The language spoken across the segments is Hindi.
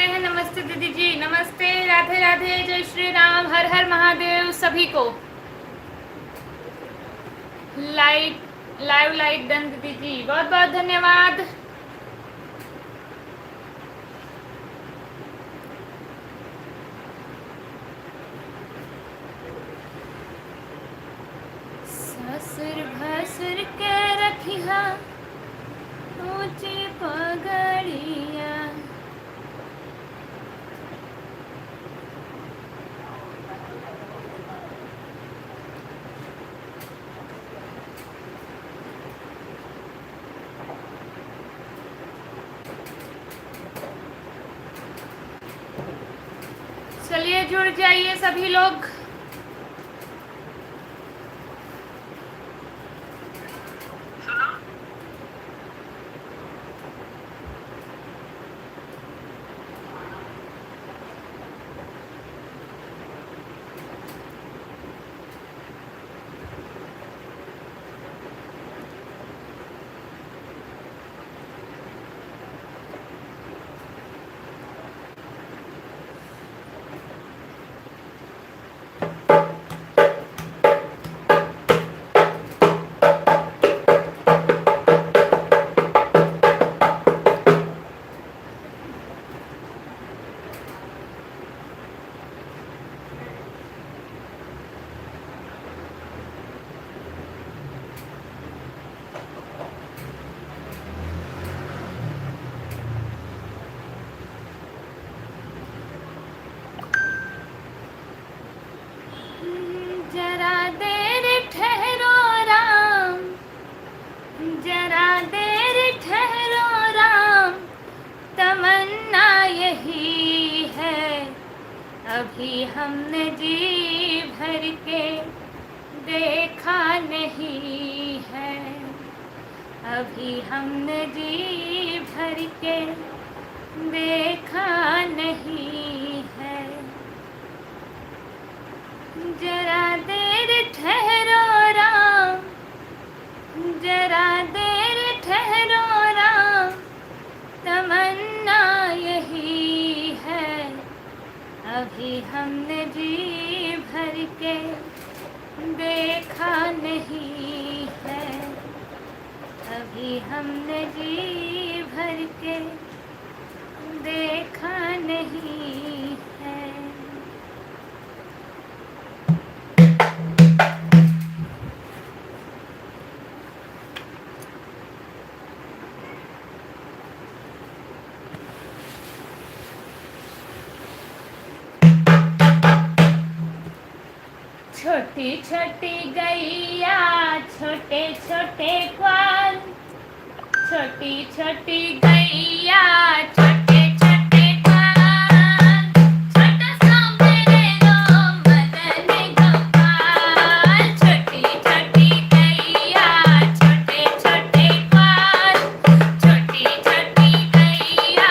हैं। नमस्ते दीदी जी, नमस्ते, राधे राधे, जय श्री राम, हर हर महादेव सभी को। लाइव लाइक डन दीदी जी, बहुत बहुत धन्यवाद। ससुर भसुर के रखिया ऊंची पगड़िया, चलिए जुड़ जाइए सभी लोग। जरा देर ठहरो राम, जरा देर ठहरो राम, तमन्ना यही है, अभी हमने जी भर के देखा नहीं है, अभी हमने जी भर के देखा नहीं है। जरा देर ठहरो राम, जरा देर ठहरो राम, तमन्ना यही है, अभी हमने जी भर के देखा नहीं है, अभी हमने जी भर के देखा नहीं है। छोटी छोटी गैया छोटे छोटे ग्वाल, छोटी छोटी गैया छोटे छोटे ग्वाल, छोटा सा मेरा मदन गोपाल, छोटी छोटी गैया छोटे छोटे ग्वाल, छोटी छोटी गैया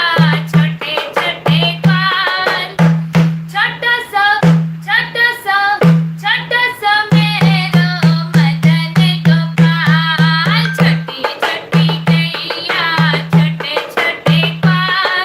छोटे छोटे ग्वाल, छोटा सा मेरा मदन गोपाल, छोटी छोटी गैया छोटे छोटे ग्वाल।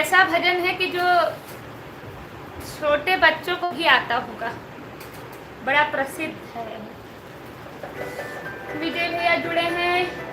ऐसा भजन है कि जो छोटे बच्चों को भी आता होगा, बड़ा प्रसिद्ध है। विजय भैया जुड़े हैं।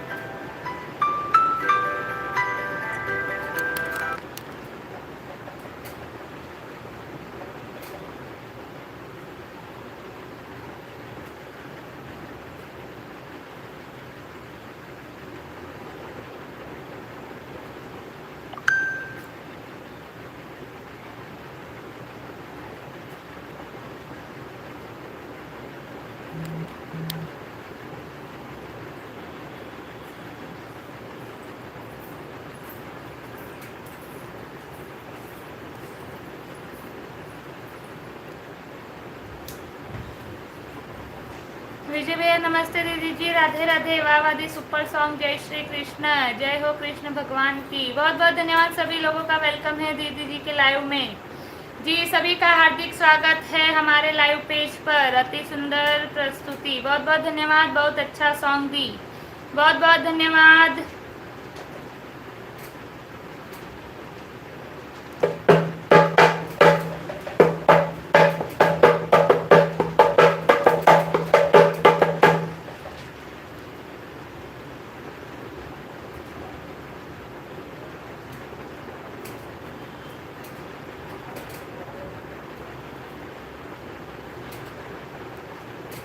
विजय भैया नमस्ते दीदी जी, राधे राधे, वाह वाह दी सुपर सॉन्ग, जय श्री कृष्ण, जय हो कृष्ण भगवान की। बहुत बहुत धन्यवाद, सभी लोगों का वेलकम है दीदी जी के लाइव में। जी सभी का हार्दिक स्वागत है हमारे लाइव पेज पर। अति सुंदर प्रस्तुति, बहुत बहुत धन्यवाद, बहुत अच्छा सॉन्ग दी, बहुत बहुत धन्यवाद।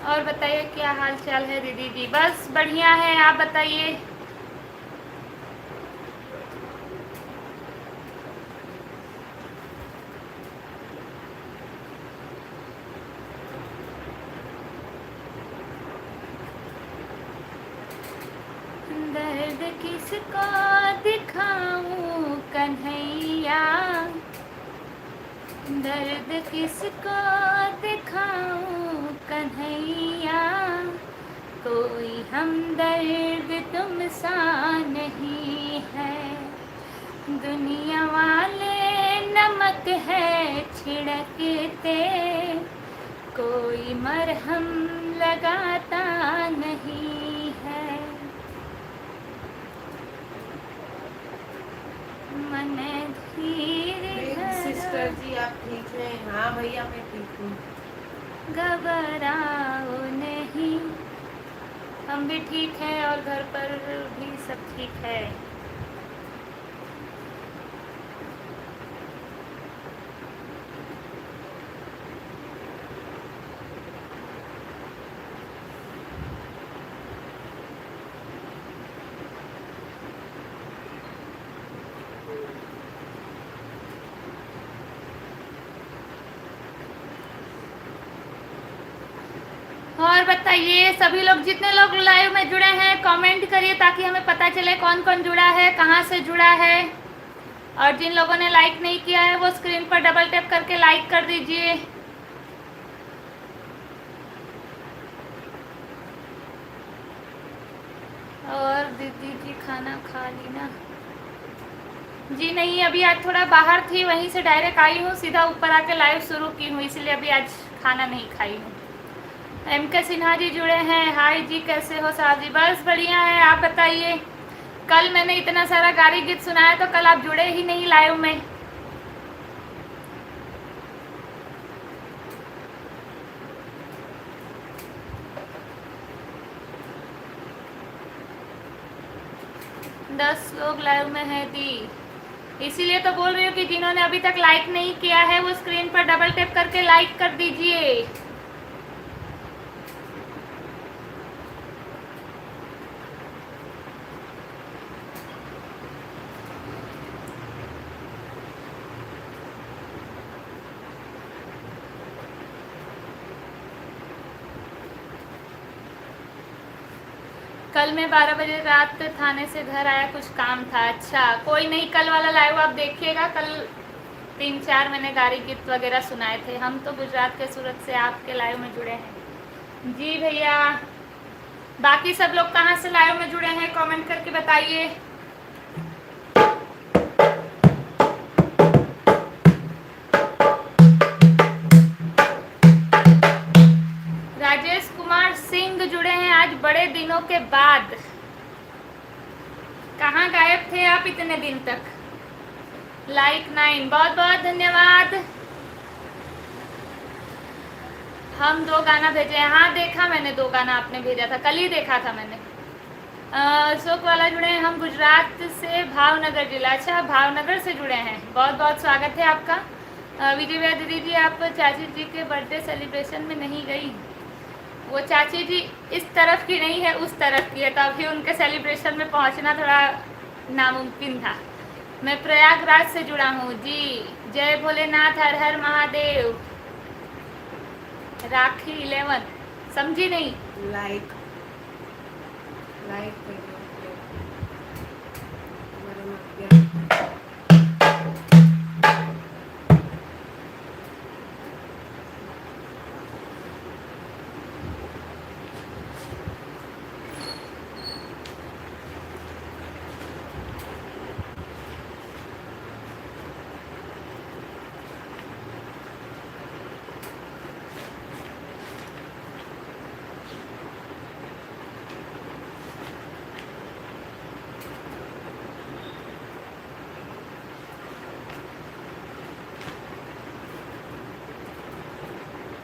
और बताइए क्या हाल चाल है दीदी जी? बस बढ़िया है, आप बताइए। दर्द किसको दिखाऊं कन्हैया, दर्द किसको दिखाऊं कन्हैया, कोई हमदर्द तुम सा नहीं है। दुनिया वाले नमक है छिड़कते, कोई मरहम लगाता नहीं है। मन धीरे सिस्टर जी आप ठीक हैं? हाँ भैया मैं ठीक हूँ। घबराओ नहीं, हम भी ठीक हैं और घर पर भी सब ठीक है। और बताइए सभी लोग, जितने लोग लाइव में जुड़े हैं कमेंट करिए ताकि हमें पता चले कौन कौन जुड़ा है, कहाँ से जुड़ा है। और जिन लोगों ने लाइक नहीं किया है वो स्क्रीन पर डबल टैप करके लाइक कर दीजिए। और दीदी जी खाना खा ली ना? जी नहीं, अभी आज थोड़ा बाहर थी, वहीं से डायरेक्ट आई हूँ, सीधा ऊपर आके लाइव शुरू की हूँ, इसलिए अभी आज खाना नहीं खाई हूँ। MK सिन्हा जी जुड़े हैं, हाय जी, कैसे हो साहब जी? बस बढ़िया है, आप बताइए। कल मैंने इतना सारा गारी गीत सुनाया तो कल आप जुड़े ही नहीं लाइव में। दस लोग लाइव में हैं दी, इसीलिए तो बोल रही हूँ कि जिन्होंने अभी तक लाइक नहीं किया है वो स्क्रीन पर डबल टैप करके लाइक कर दीजिए। कल मैं 12 बजे रात थाने से घर आया, कुछ काम था। अच्छा कोई नहीं, कल वाला लाइव आप देखिएगा। कल 3-4 मैंने गारी गीत वगैरह सुनाए थे। हम तो गुजरात के सूरत से आपके लाइव में जुड़े हैं। जी भैया, बाकी सब लोग कहाँ से लाइव में जुड़े हैं कमेंट करके बताइए। राजेश कुमार सिंह जुड़े हैं आज बड़े दिनों के बाद। कहाँ गायब थे आप इतने दिन तक? लाइक 9, बहुत बहुत धन्यवाद। हम 2 गाना भेजे हैं। हाँ देखा मैंने, 2 गाना आपने भेजा था, कल ही देखा था मैंने। अशोक वाला जुड़े हैं, हम गुजरात से भावनगर जिला। अच्छा, भावनगर से जुड़े हैं, बहुत बहुत स्वागत है आपका। विजय भैया दीदी जी, आप चाची जी के बर्थडे सेलिब्रेशन में नहीं गई? वो चाची जी इस तरफ की नहीं है, उस तरफ की है, तभी उनके सेलिब्रेशन में पहुंचना थोड़ा नामुमकिन था। मैं प्रयागराज से जुड़ा हूँ जी। जय भोलेनाथ, हर हर महादेव। राखी 11 समझी नहीं। लाइक लाइक करिए। हमारा मत गया।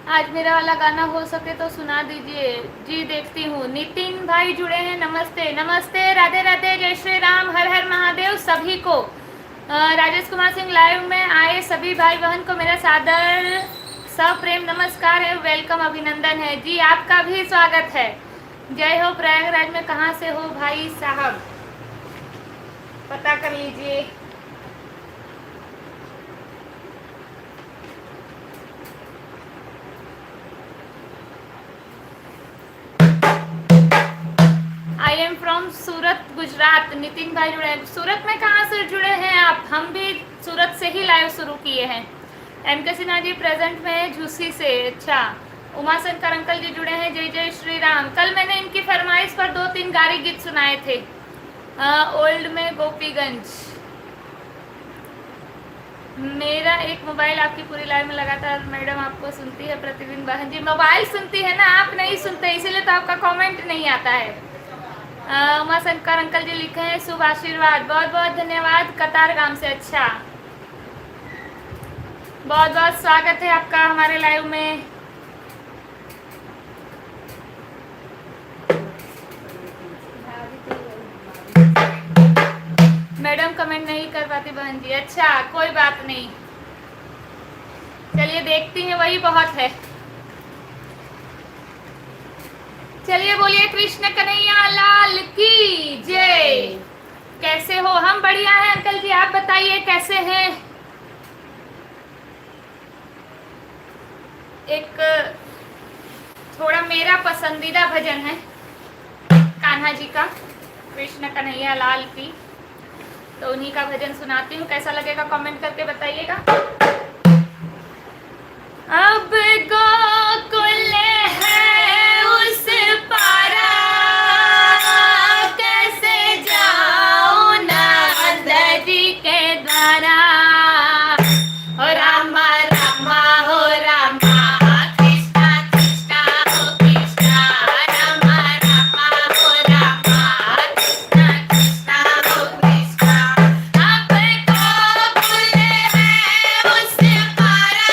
आज मेरा वाला गाना हो सके तो सुना दीजिए जी। देखती हूँ। नितिन भाई जुड़े हैं, नमस्ते नमस्ते, राधे राधे, जय श्री राम, हर हर महादेव सभी को। राजेश कुमार सिंह लाइव में आए सभी भाई बहन को मेरा सादर सप्रेम नमस्कार है, वेलकम, अभिनंदन है जी। आपका भी स्वागत है। जय हो। प्रयागराज में कहाँ से हो भाई साहब, पता कर लीजिए। I am from Surat Gujarat. Nitin भाई जुड़े हैं। सूरत में कहाँ से जुड़े हैं आप? हम भी सूरत से ही लाइव शुरू किए हैं। एम के सिन्हा जी प्रेजेंट में झूसी से। अच्छा, उमाशंकर अंकल जी जुड़े हैं, जय जय श्री राम। कल मैंने इनकी फरमाइश पर 2-3 गारी गीत सुनाए थे। ओल्ड में गोपीगंज। मेरा एक मोबाइल आपकी पूरी लाइव में लगातार मैडम आपको सुनती है प्रतिदिन। बहन जी मोबाइल सुनती है ना, आप नहीं सुनते, इसीलिए तो आपका कमेंट नहीं आता है। उमाशंकर अंकल जी लिखे हैं शुभ आशीर्वाद, बहुत बहुत धन्यवाद, कतार गांव से। अच्छा, बहुत बहुत स्वागत है आपका हमारे लाइव में। मैडम कमेंट नहीं कर पाती बहन जी। अच्छा, कोई बात नहीं, चलिए देखती हैं, वही बहुत है। चलिए बोलिए कृष्ण कन्हैया लाल की जय। कैसे हो? हम बढ़िया हैं अंकल जी, आप बताइए कैसे हैं? एक थोड़ा मेरा पसंदीदा भजन है कान्हा जी का, कृष्ण कन्हैया लाल की, तो उन्हीं का भजन सुनाती हूँ। कैसा लगेगा कमेंट करके बताइएगा। अब गोकुल है उस पारा, कैसे जाऊं नंद जी के द्वारा। हो रामा रामा हो रामा, कृष्णा कृष्णा हो कृष्णा, रामा रामा हो रामा, कृष्णा कृष्णा हो कृष्णा। अब गोकुल है उस पारा,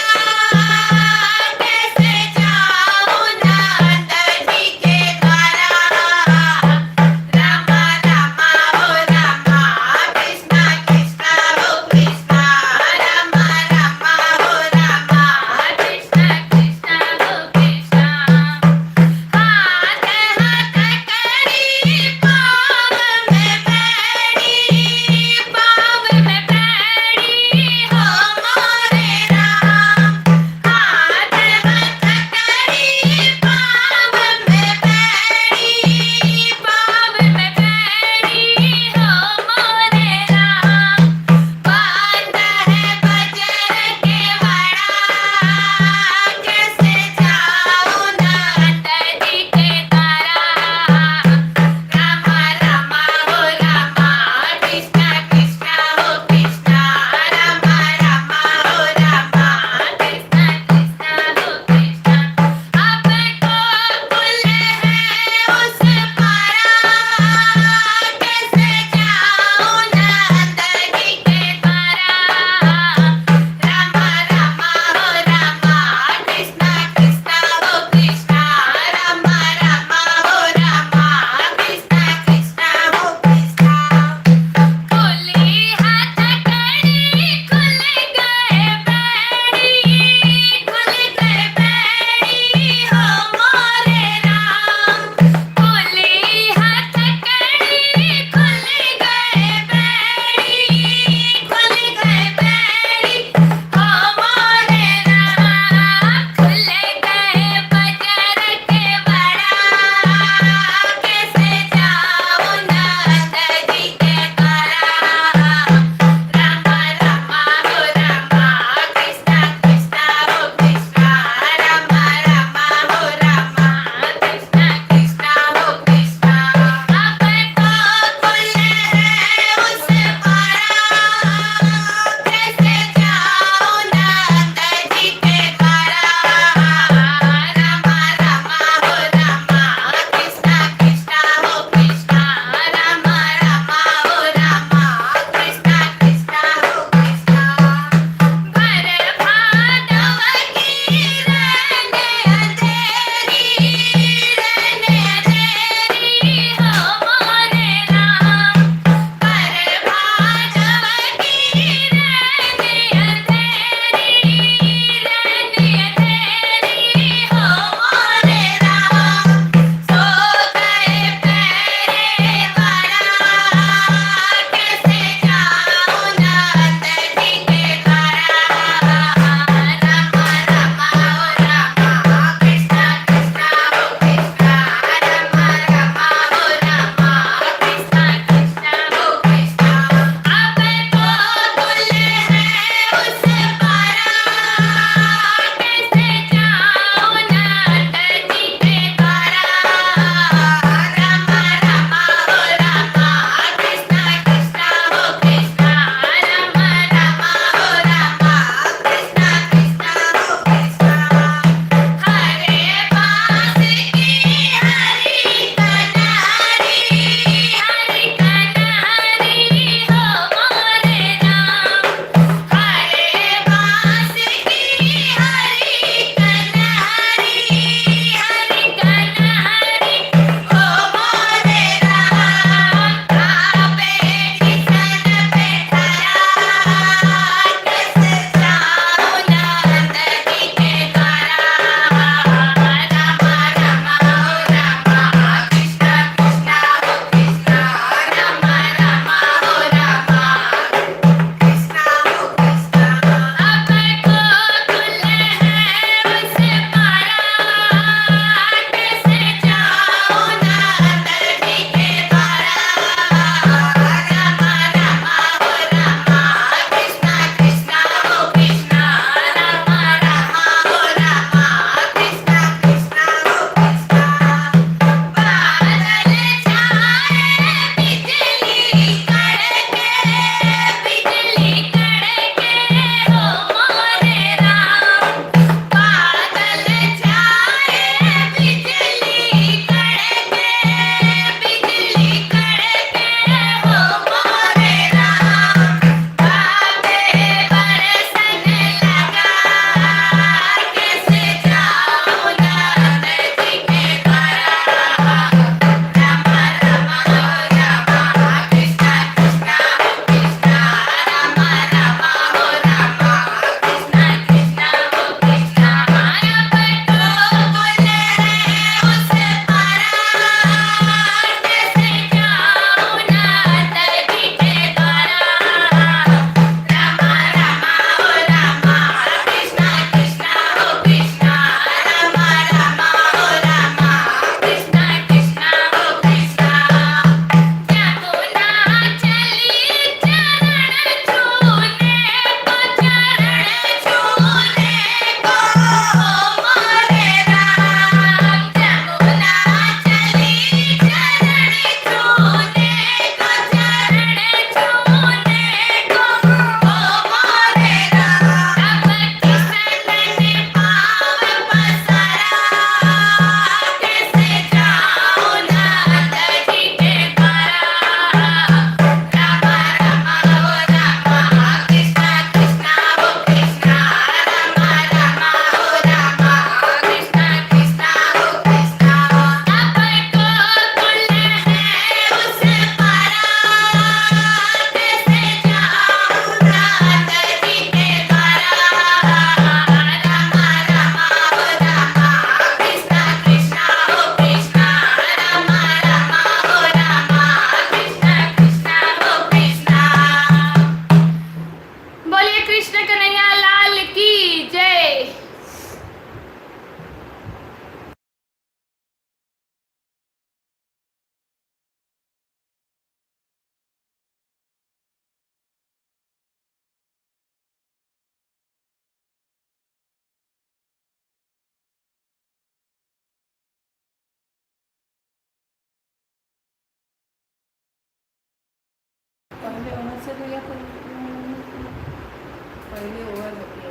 पहले ओवर होती है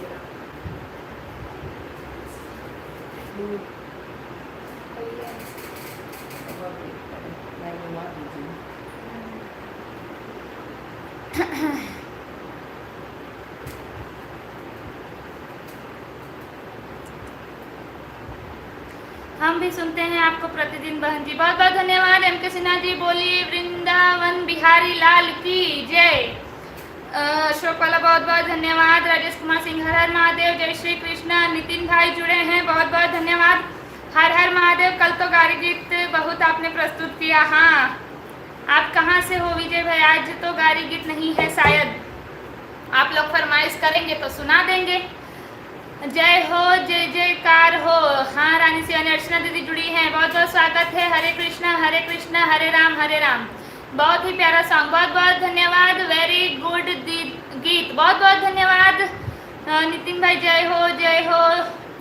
दूध हम भी सुनते हैं आपको प्रतिदिन बहन जी। बहुत बहुत धन्यवाद एम के सिन्हा जी। बोलिए वृंदावन बिहारी लाल की जय। अशोक वाला बहुत बहुत धन्यवाद। राजेश कुमार सिंह हर हर महादेव। जय श्री कृष्ण। नितिन भाई जुड़े हैं, बहुत बहुत धन्यवाद। हर हर महादेव। कल तो गारी गीत बहुत आपने प्रस्तुत किया। हाँ, आप कहाँ से हो विजय भाई? आज तो गारी गीत नहीं है शायद, आप लोग फरमाइश करेंगे तो सुना देंगे। जय हो, जय जयकार हो। हाँ, रानी सिवानी अर्चना दीदी जुड़ी हैं, बहुत बहुत स्वागत है। हरे कृष्णा हरे राम हरे राम। बहुत ही प्यारा सॉन्ग, बहुत बहुत धन्यवाद। वेरी गुड गीत, बहुत बहुत धन्यवाद। नितिन भाई जय हो,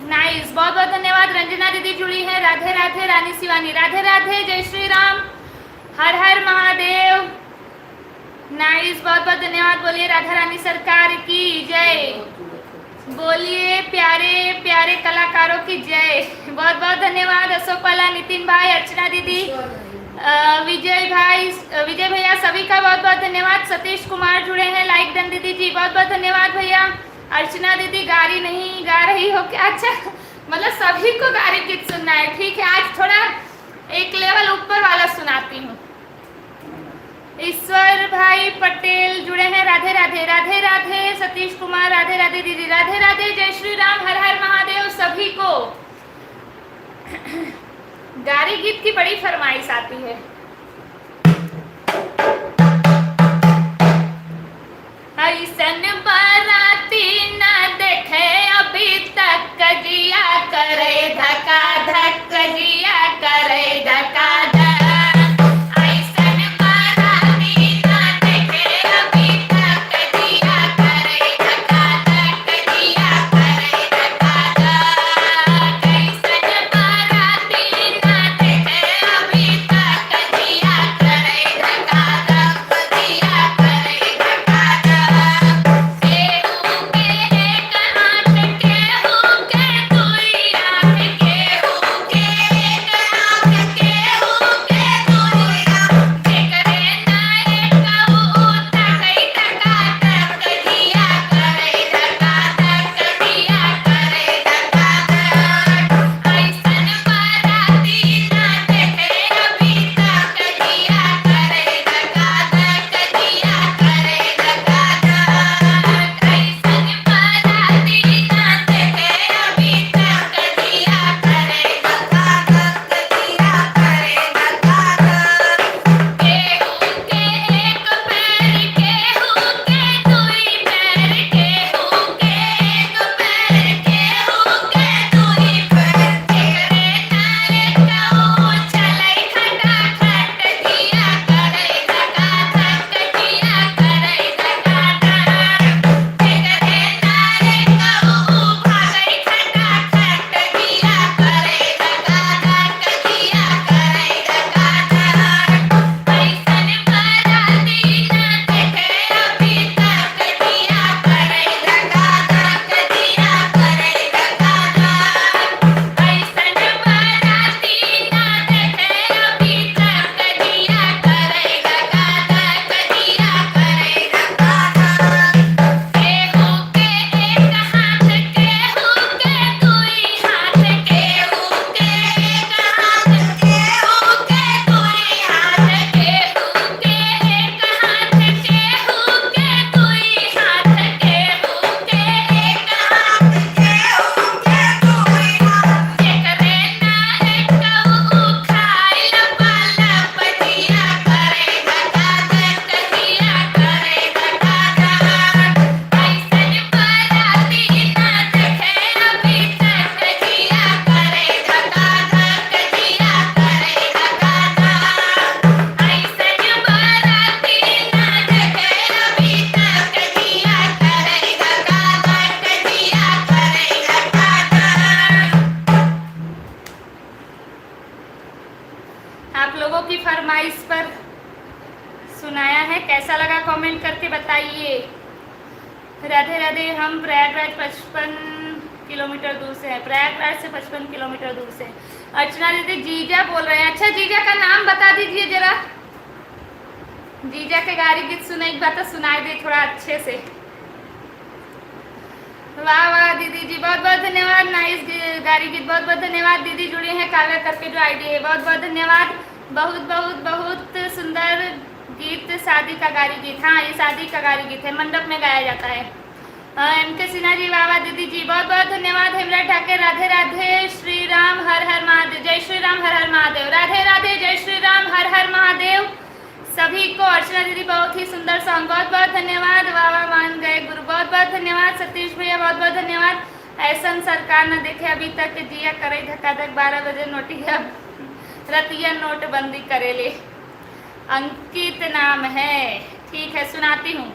नाइस, बहुत बहुत धन्यवाद। रंजना दीदी जुड़ी है, राधे राधे। रानी शिवानी राधे राधे। जय श्री राम, हर हर महादेव, नाइस, बहुत बहुत धन्यवाद। बोलिए राधा रानी सरकार की जय। बोलिए प्यारे प्यारे कलाकारों की जय। बहुत बहुत धन्यवाद। अशोक वाला, नितिन भाई, अर्चना दीदी, विजय भैया, सभी का बहुत बहुत धन्यवाद। सतीश कुमार जुड़े हैं, लाइक डन दीदी जी, बहुत बहुत धन्यवाद भैया। अर्चना दीदी गारी नहीं गा रही हो क्या? अच्छा, मतलब सभी को गारी गीत सुनना है, ठीक है। आज थोड़ा एक लेवल ऊपर वाला सुनाती हूँ। ईश्वर भाई पटेल जुड़े हैं, राधे राधे राधे राधे। सतीश कुमार राधे राधे दीदी, राधे राधे। जय श्री राम, हर हर महादेव सभी को। गारी गीत की बड़ी फरमाइश आती है। ऐसन बाराती न देखे अभी तक, कजिया करे धक्का धक, कजिया करे धक्का धक। फरमाइश पर सुनाया है, कैसा लगा कमेंट करके बताइए। राधे राधे। हम प्रयागराज 55 किलोमीटर दूर से हैं, प्रयागराज से 55 किलोमीटर दूर से। अर्चना दीदी जीजा बोल रहे हैं। अच्छा, जीजा का नाम बता दीजिए जरा। जीजा के गाड़ी गीत सुने, एक बार तो सुनाई दे थोड़ा अच्छे से। वाह वाह दीदी जी, बहुत बहुत धन्यवाद। नाइस गाड़ी गीत, बहुत बहुत धन्यवाद। दीदी जुड़ी हैं काव्या करके जो आईडी है, बहुत बहुत धन्यवाद। बहुत बहुत बहुत सुंदर गीत, शादी का गाड़ी गीत। हाँ, ये शादी का गाड़ी गीत है, मंडप में गाया जाता है। MK सिन्हा जी, वाह वाह दीदी जी, बहुत बहुत धन्यवाद। हेमराज ठाकर, राधे राधे, श्री राम हर हर महादेव। जय श्री राम हर हर महादेव। राधे राधे, जय श्री राम हर हर महादेव सभी को। अर्चना दीदी, बहुत ही सुंदर सॉन्ग, बहुत बहुत धन्यवाद। वाह वाह, मान गए गुरु, बहुत बहुत धन्यवाद। सतीश भैया, बहुत बहुत धन्यवाद। ऐसा सरकार न देखे अभी तक जिया करे धक्का धक 12 बजे नोटिया रतिया नोटबंदी करेले। अंकित नाम है, ठीक है, सुनाती हूँ।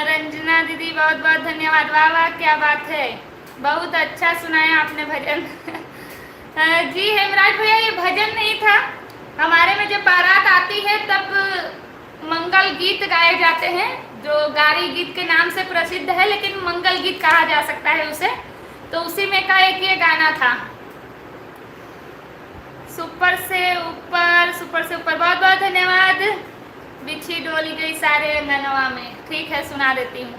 रंजना दीदी, बहुत बहुत धन्यवाद। वाह वाह, क्या बात है, बहुत अच्छा सुनाया आपने भजन। जी हेमराज भैया, ये भजन नहीं था। हमारे में जब बारात आती है तब मंगल गीत गाए जाते हैं, जो गाड़ी गीत के नाम से प्रसिद्ध है, लेकिन मंगल गीत कहा जा सकता है उसे। तो उसी में का एक ये गाना था, सुपर से ऊपर, सुपर से ऊपर। बहुत बहुत धन्यवाद। बिछी डोली गई सारे अंगनवा में, ठीक है, सुना देती हूँ।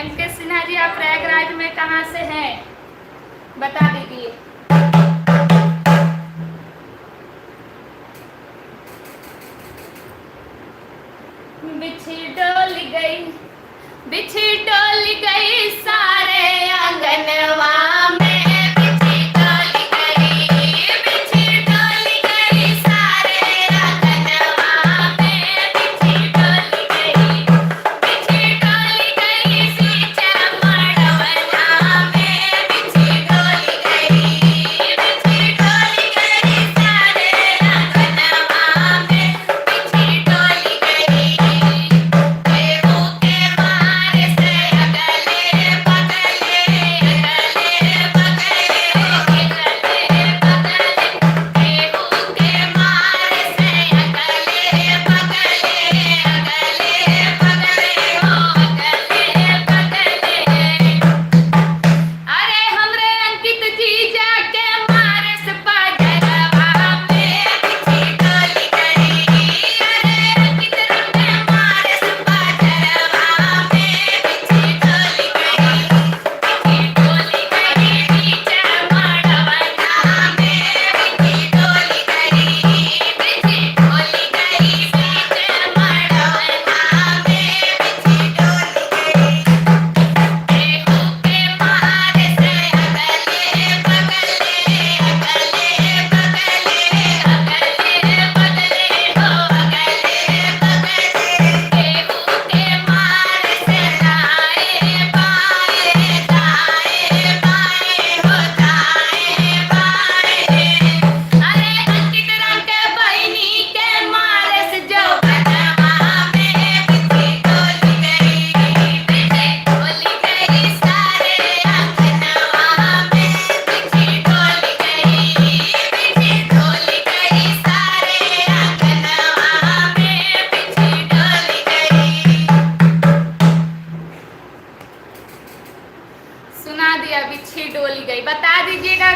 MK सिन्हा जी, आप प्रयागराज में कहाँ से हैं बता दीजिए। बिछी डोली गई, बिछी डोली गई सारे आंगनवा में। बिछी डोली गई, बिछी डोली गई सारे आंगनवा में। बिछी डोली गई, बिछी डोली गई सींचा मड़वना में। बिछी डोली गई, बिछी डोली गई सारे आंगनवा में। बिछी डोली गई, सुना दिया। बिच्छी डोली गई, बता दीजिएगा,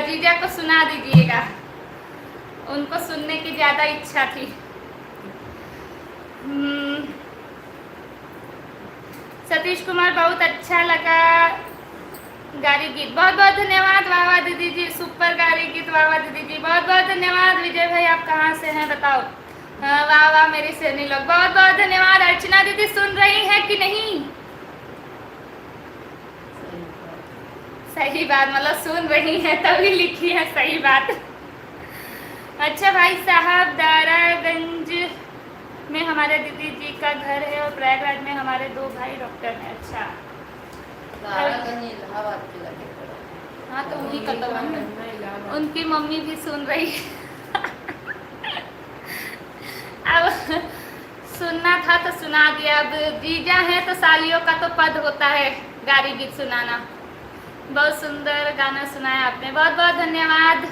जीजा को सुना दीजिएगा, उनको सुनने की ज्यादा इच्छा थी। सतीश कुमार, बहुत अच्छा लगा गाड़ी गीत, बहुत बहुत धन्यवाद। वाह वाह दीदी जी, सुपर गाड़ी गीत, वाह वाह दीदी जी, बहुत बहुत धन्यवाद। विजय भाई, आप कहाँ से हैं बताओ। वाह वाह मेरी सहेली लोग, बहुत बहुत धन्यवाद। अर्चना दीदी सुन रही हैं कि नहीं? सही बात, मतलब सुन रही है तभी लिखी है, सही बात। अच्छा भाई साहब, दारागंज में हमारे दीदी जी का घर है और प्रयागराज में हमारे 2 भाई डॉक्टर हैं। अच्छा, हाँ तो उन्हीं का तो उनकी मम्मी भी सुन रही है। अब सुनना था तो सुना दिया। अब जीजा है तो सालियों का तो पद होता है गाड़ी गीत सुनाना। बहुत सुंदर गाना सुनाया आपने, बहुत बहुत धन्यवाद।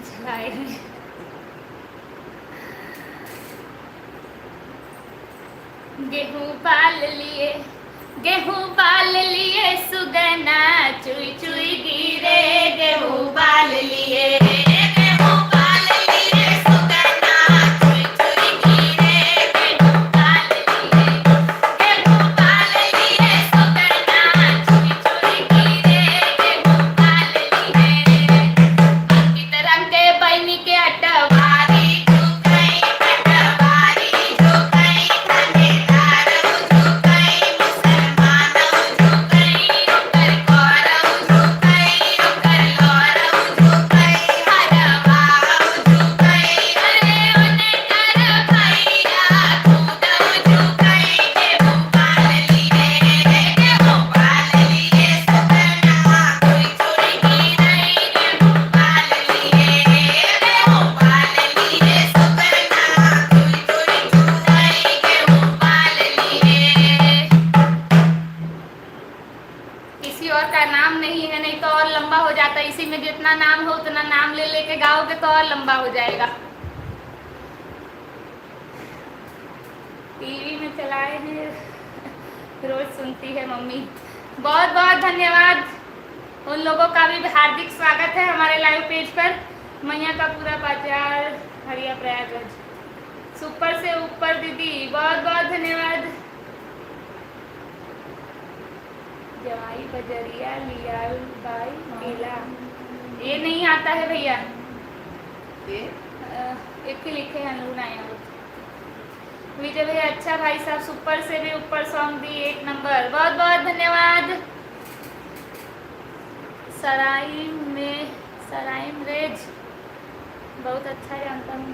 जुलाई में। गेहूं बाल लिए सुगना चुई चुई गिरे, गेहूं बाल लिए, गेहूं बाल लिए सुगना चुई चुई गिरे, गेहूं बाल लिए, गेहूं बाल लिए सुगना चुई चुई गिरे, गेहूं बाल लिए। अंकित रंग के बहनी के अटवारी झुकई, अटवारी झुकई, थानेदार झुकई, मुसलमान झुकई, ओकर गौरव झुकई, ओकर गौरव झुकई, हरवा झुकई, अरे ओने कर भैया खुद झुकई, गेहूं बाल लिए, गेहूं बाल लिए सुगना चुई चुई गिरई, गेहूं बाल लिए, गेहूं बाल लिए सुगना चुई चुई गिरई, गेहूं बाल लिए। किसी और का नाम नहीं है, नहीं तो और लंबा हो जाता। इसी में जितना नाम हो उतना नाम ले लेके गाओगे तो और लंबा हो जाएगा। टीवी में चलाए हैं, रोज सुनती है मम्मी। बहुत बहुत धन्यवाद उन लोगों का भी हार्दिक स्वागत है हमारे लाइव पेज पर। मैया का पूरा बाजार हरिया प्रयागराज, सुपर से ऊपर दीदी, बहुत बहुत धन्यवाद। जवाई बजरिया लिया भाई केला, ये नहीं आता है भैया, एक ही लिखे हैं लूना यहाँ। विजय भैया अच्छा भाई साहब, सुपर से भी ऊपर सॉन्ग दी, एक नंबर, बहुत बहुत धन्यवाद। सराइम रेज बहुत अच्छा जानता हूँ,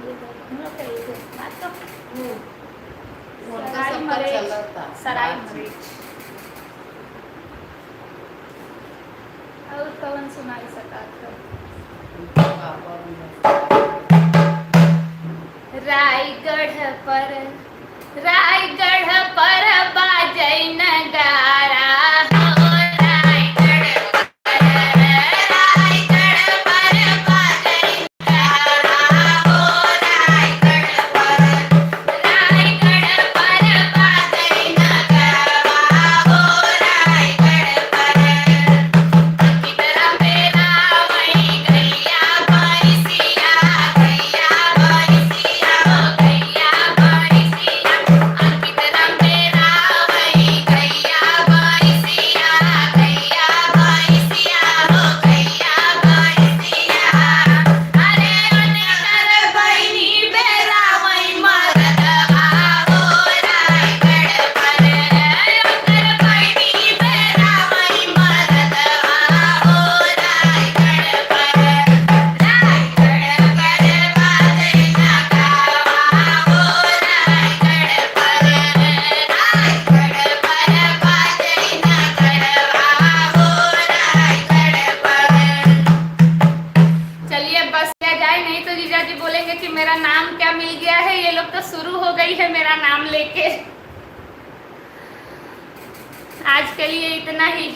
सराइम रेज और कौन सुनाई सका था। रायगढ़ पर बाजै नगारा हो, रायगढ़ पर बाजै नगारा हो, रायगढ़ पर बाजै नगारा हो, रायगढ़ पर। कितना मेरा वही गैया भैंसिया, गैया भैंसिया हो, गैया भैंसिया, कितना मेरा वही गैया भैंसिया, गैया भैंसिया हो, गैया भैंसिया। अरे ओने कर बहिनी बेरा वही मरदवा हो, रायगढ़ पर ओकर बहिनी बेरा वही मरदवा हो, रायगढ़ पर बाजै नगावा हो, रायगढ़ पर बाजै नगरवा हो, रायगढ़ पर। चलिए बस क्या जाए, नहीं तो जीजा जी बोलेंगे कि मेरा नाम क्या मिल गया है। ये लोग तो शुरू हो गई है मेरा नाम लेके। आज के लिए इतना ही।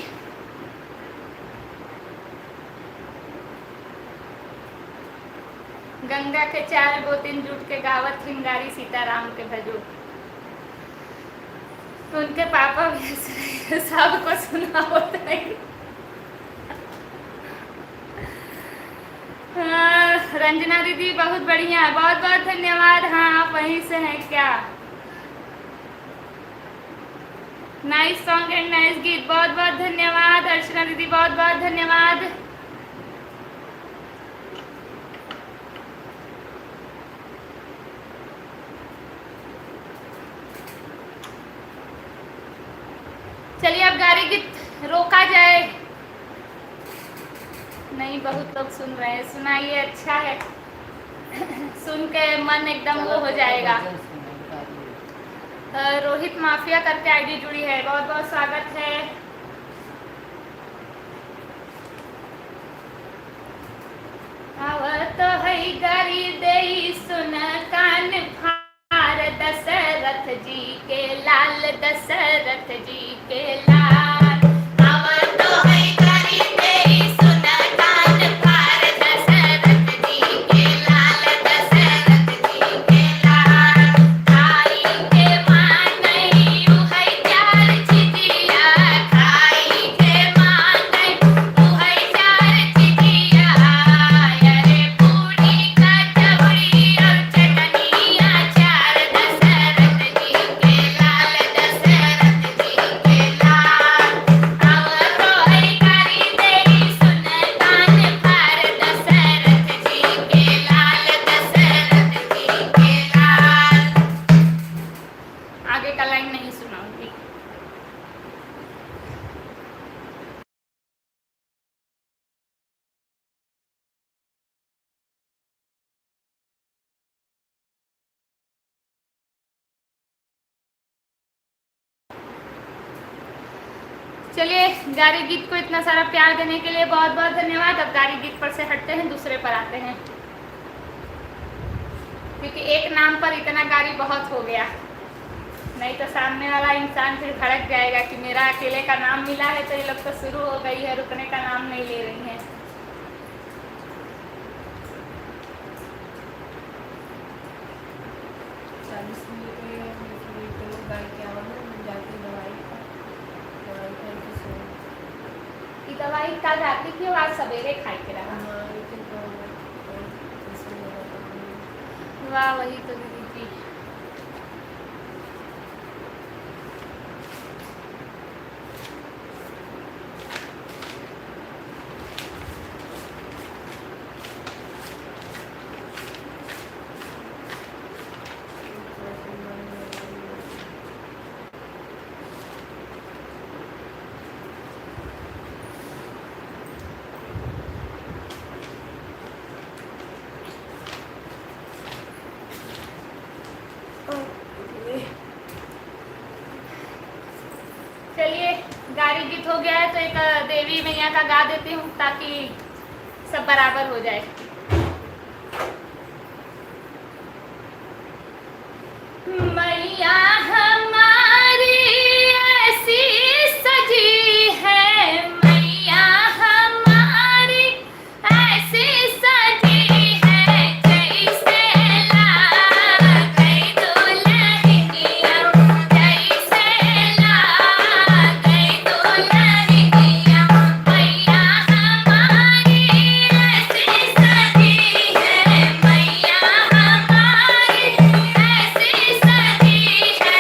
गंगा के चार गोतिन जुट के गावत हिंगारी सीताराम के भजो। उनके पापा भी सबको सुना होता है। हाँ, रंजना दीदी बहुत बढ़िया, बहुत बहुत धन्यवाद। हाँ आप वहीं से हैं क्या? नाइस सॉन्ग एंड नाइस गीत, बहुत बहुत धन्यवाद। अर्चना दीदी बहुत बहुत धन्यवाद। चलिए अब गाड़ी गीत रोका जाए। नहीं बहुत लोग सुन रहे हैं, सुनाइए, अच्छा है। सुन के मन एकदम वो हो जाएगा। रोहित माफिया करके आईडी जुड़ी है, बहुत बहुत स्वागत है। आवत है गाड़ी दे सुन कान फार, दशरथ जी के लाल, दशरथ जी के लाल। आवत है गाड़ी दे सुन कान फार, दशरथ जी के चलिए, गारी गीत को इतना सारा प्यार देने के लिए बहुत बहुत धन्यवाद। अब गारी गीत पर से हटते हैं, दूसरे पर आते हैं, क्योंकि एक नाम पर इतना गारी बहुत हो गया, नहीं तो सामने वाला इंसान फिर भड़क जाएगा कि मेरा अकेले का नाम मिला है तो ये लोग तो शुरू हो गई है, रुकने का नाम नहीं ले रही हैं। दवाई कल रात की आज सवेरे खाई के रहा। वाह, वही तो दीदी जी। चलिए, गारी गीत हो गया है तो एक देवी मैया का गा देती हूँ ताकि सब बराबर हो जाए। मैया हमारी ऐसी सजी है, मैया हमारी ऐसी सजी है, जैसे लाल गई दुल्हनिया, जैसे लाल गई दुल्हनिया। मैया हमारी ऐसी सजी है, मैया हमारी ऐसी सजी है,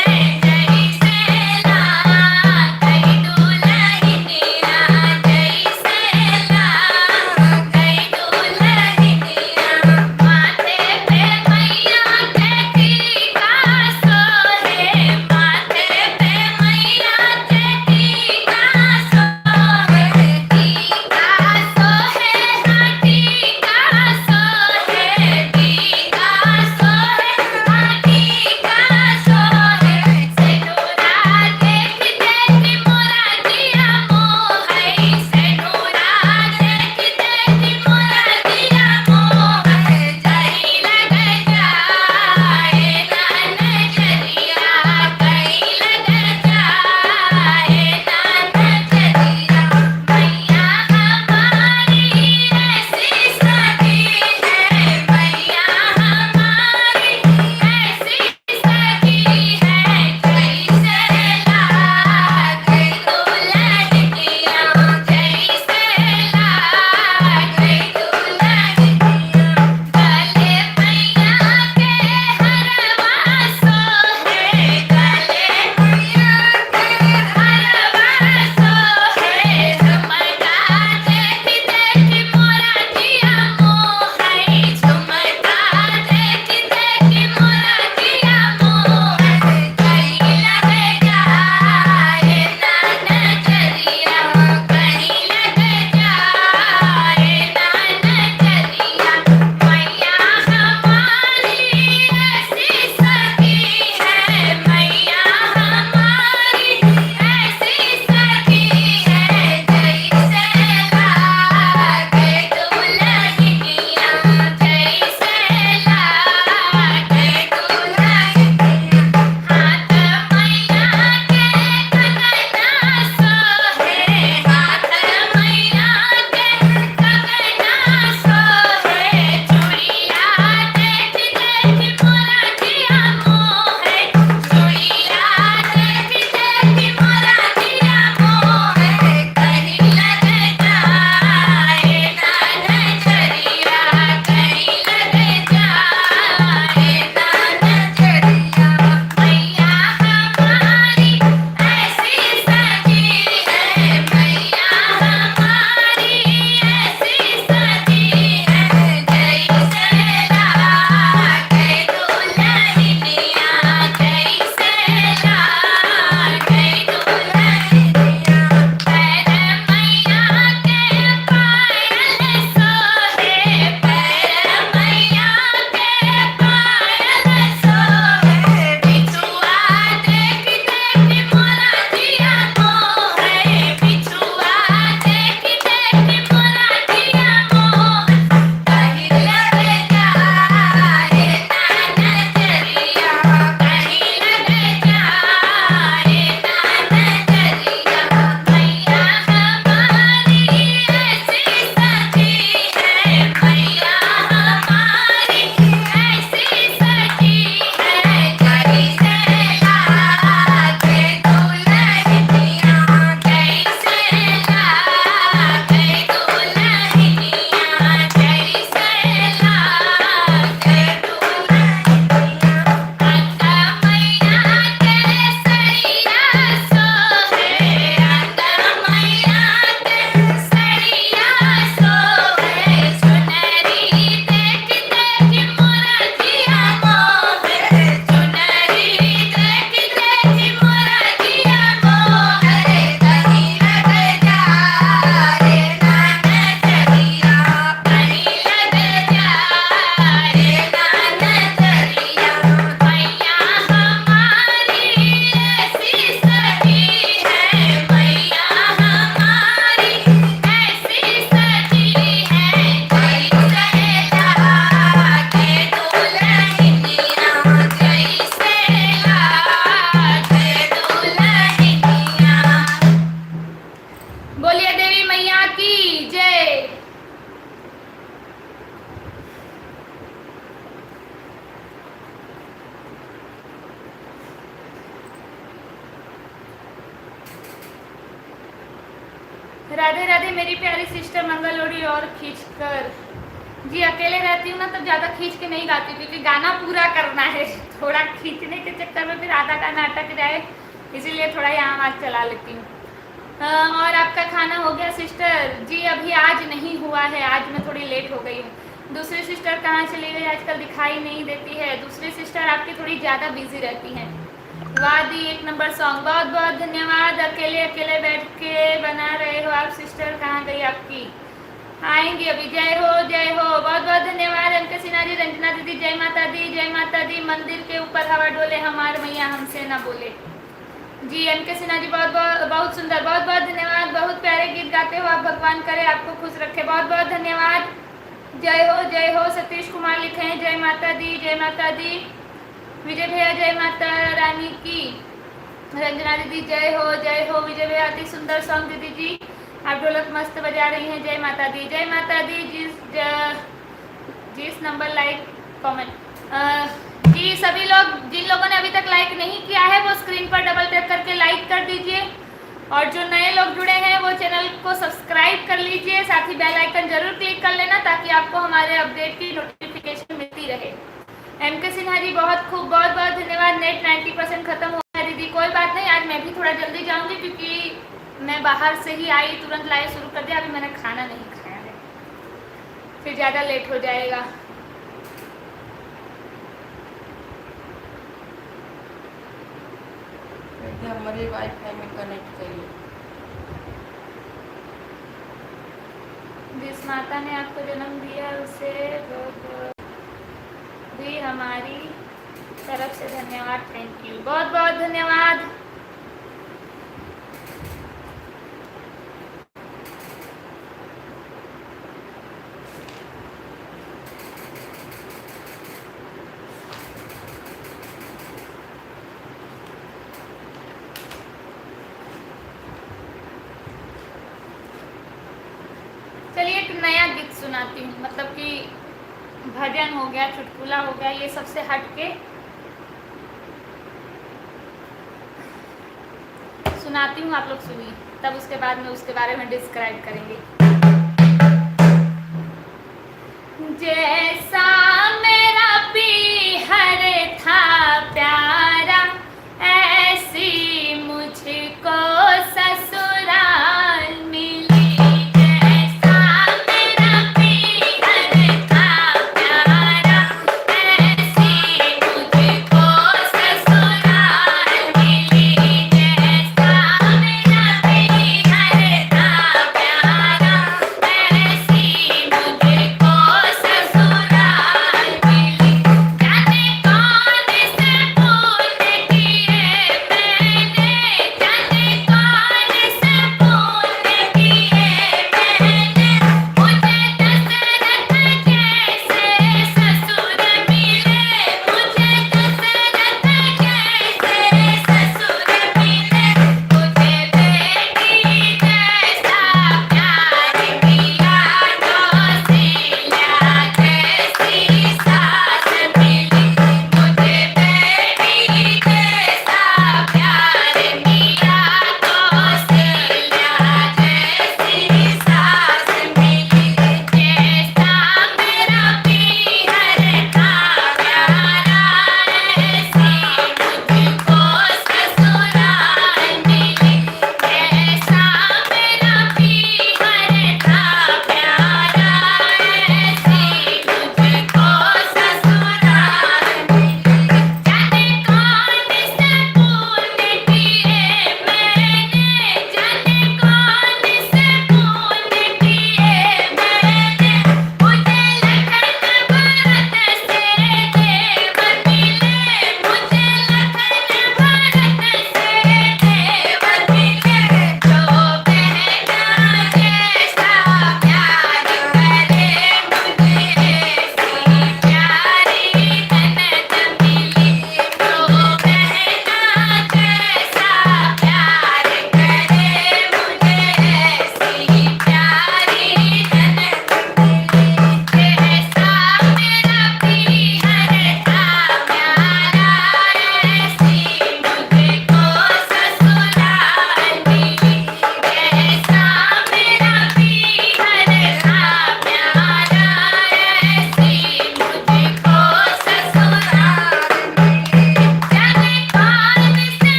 राधे राधे मेरी प्यारी सिस्टर मंगलोड़ी और खींच कर। जी अकेले रहती हूँ ना तो ज़्यादा खींच के नहीं गाती क्योंकि गाना पूरा करना है। थोड़ा खींचने के चक्कर में फिर आधा गाना अटक जाए, इसीलिए थोड़ा यहाँ आवाज़ चला लेती हूँ। और आपका खाना हो गया सिस्टर? जी अभी आज नहीं हुआ है, आज मैं थोड़ी लेट हो गई हूँ। दूसरी सिस्टर कहाँ चली गई, आजकल दिखाई नहीं देती है। दूसरी सिस्टर आपकी थोड़ी ज़्यादा बिजी रहती हैं। वादी 1 नंबर सॉन्ग, बहुत बहुत धन्यवाद। अकेले अकेले बैठ के बना रहे हो आप सिस्टर, कहाँ गई आपकी? आएंगी अभी। जय हो जय हो, बहुत बहुत धन्यवाद। एमके सिन्हा जी, रंजना दीदी, जय माता दी जय माता दी। मंदिर के ऊपर हवा डोले हमार मैया हमसे ना बोले। जी एमके सिन्हा जी बहुत बहुत बहुत सुंदर, बहुत बहुत धन्यवाद। बहुत प्यारे गीत गाते हो आप, भगवान करे आपको खुश रखे, बहुत बहुत धन्यवाद। जय हो जय हो। सतीश कुमार लिखे हैं जय माता दी जय माता दी। विजय भैया जय माता रानी की। रंजना दीदी जय हो जय हो। विजय भैया अति सुंदर सॉन्ग दीदी जी, आप ढोलक मस्त बजा रही हैं। जय माता दी जय माता दी। जिस नंबर लाइक कमेंट। जी सभी लोग जिन लोगों ने अभी तक लाइक नहीं किया है वो स्क्रीन पर डबल टैप करके लाइक कर दीजिए, और जो नए लोग जुड़े हैं वो चैनल को सब्सक्राइब कर लीजिए। साथ ही बेल आइकन जरूर क्लिक कर लेना ताकि आपको हमारे अपडेट की नोटिफिकेशन मिलती रहे। एमके सिन्हा जी बहुत खूब, बहुत बहुत धन्यवाद। नेट 90% खत्म हो गया दीदी, कोई बात नहीं, आज मैं भी थोड़ा जल्दी जाऊंगी क्योंकि मैं बाहर से ही आई, तुरंत लाइव शुरू कर दिया, अभी मैंने खाना नहीं खाया है, फिर ज़्यादा लेट हो जाएगा। हमारे वाईफाई में कनेक्ट करिए। जिस माता ने आपको जन्म दिया उसे भी हमारी तरफ से धन्यवाद। थैंक यू, बहुत बहुत धन्यवाद। चलिए एक नया गीत सुनाती हूँ, मतलब कि भजन हो गया, चुटकुला हो गया, ये सबसे हटके सुनाती हूँ, आप लोग सुनिए, तब उसके बाद में उसके बारे में डिस्क्राइब करेंगे। जैसा मेरा पीहर था प्यारा, ऐसी मुझको ससुराल मिली।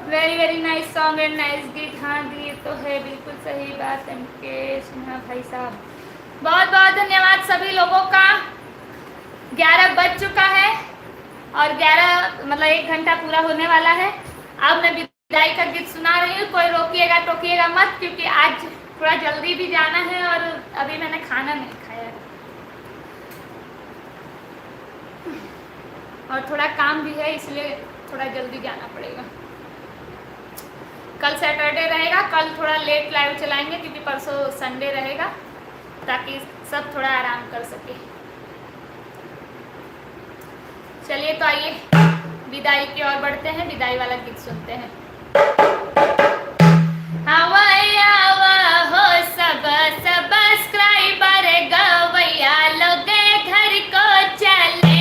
Very very nice song and nice गीत। हाँ दी ये तो है, बिल्कुल सही बात MK सिन्हा भाई साहब। बहुत बहुत धन्यवाद सभी लोगों का। 11 बज चुका है और 11 मतलब 1 घंटा पूरा होने वाला है। अब मैं विदाई का गीत सुना रही हूँ, कोई रोकिएगा टोकिएगा मत, क्योंकि आज थोड़ा जल्दी भी जाना है और अभी मैंने खाना नहीं खाया और थोड़ा काम भी है, इसलिए थोड़ा जल्दी जाना पड़ेगा। कल सैटरडे रहेगा, कल थोड़ा लेट लाइव चलाएंगे क्योंकि परसों संडे रहेगा, ताकि सब थोड़ा आराम कर सके। चलिए तो आइए विदाई की ओर बढ़ते हैं, विदाई वाला गीत सुनते हैं। हवैया हो सब सब्सक्राइबर गवैया लोग घर को चले।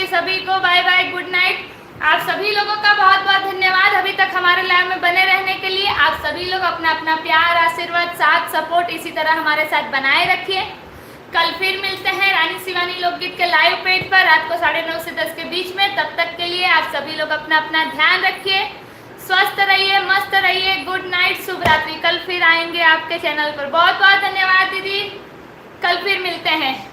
सभी को बाय बाय, गुड नाइट। आप सभी लोगों का बहुत बहुत धन्यवाद अभी तक हमारे लाइव में बने रहने के लिए। आप सभी लोग अपना अपना प्यार, आशीर्वाद, साथ, सपोर्ट इसी तरह हमारे साथ बनाए रखिए। कल फिर मिलते हैं रानी शिवानी लोकगीत के लाइव पेज पर रात को 9:30 से 10 के बीच में। तब तक के लिए आप सभी लोग अपना अपना ध्यान रखिए, स्वस्थ रहिए, मस्त रहिए। गुड नाइट, शुभ रात्रि। कल फिर आएंगे आपके चैनल पर। बहुत बहुत धन्यवाद दीदी, कल फिर मिलते हैं।